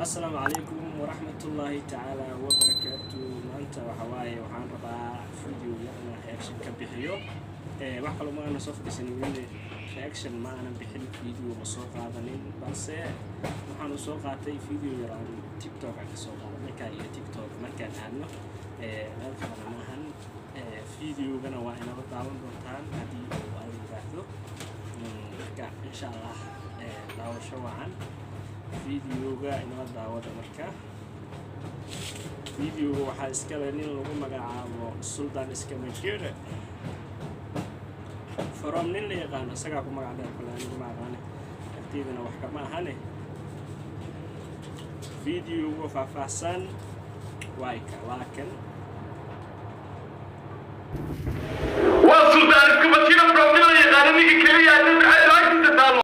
السلام عليكم ورحمة الله تعالى وبركاته. maanta waxa waaye waxaan rabaa video yana reaction ka bixiyo wax kale ma aan soo fadhiisan weli reaction ma aan bixin video ma soo qaadanin balse waxaan soo qaatay video yar aan TikTok ka soo qaaday ka iyo TikTok markaan aadno halkan maahan video gana waa inaad daawan doontaan hadii uu aad yiraahdo marka insha Allah daawasho wacan videoga inaad daawado marka videoga waxa iska leeyahay lagu magacaabo Sultan iska majira from nin la yaqaan asaga ku magacaabo kalaani ma aqaan agtiidana wax kama ahane videoga faahfaahsan waayka laakiin waa Sultan iska majira from nin la yaqaan ninka kaliya dadka taalo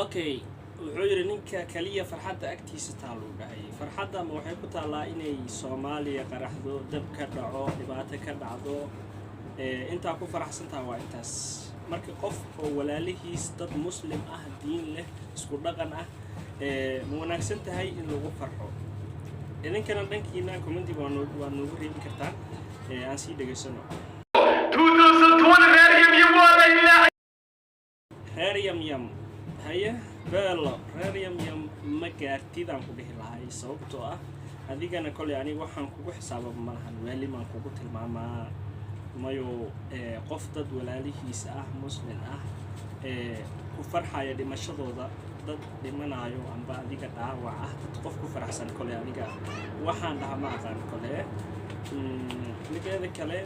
okay wuxuu yiri ninka kaliya farxadda agtiisa taalo dhahay farxadda ma waxay ku taalaa inay Soomaaliya qaraxdo dab ka dhaco dhibaato ka dhacdo inta ku faraxsantaa waa intaas markii qof oo walaalihiis dad muslim ah diin leh isku dhaqan ah ma wanaagsan tahay in lagu farxo idinkana dhankiina commenti waa noogu reebi kartaan aan sii dhageysano 2020 reer yam haya beelo reer yam ma gaartidaan ku dhihi lahay sababtoo ah adigana kale aniga waxaan kugu xisaabab ma lahan walimaan kugu tilmaamaa mayo qof dad walaalihiis ah muslim ah ku farxaya dhimashadooda dad dhimanayo amba adiga dhaawac ah qof ku faraxsan kale aniga waxaan dhahaa ma aqaan kale midda kale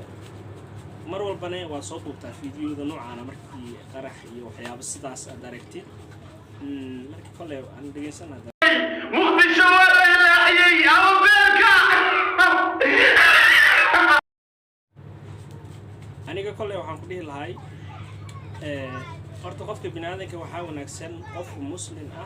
mar walbana waa soo duubtaa videoda noocan markii qarax iyo waxyaabo sidaas aad aragtid markii kale aan dhageysanaada muqdisho waa ilaahiyay awbeerka aniga kale waxaan ku dhihi lahay horta qofka bini'aadamka waxa wanaagsan qof muslim ah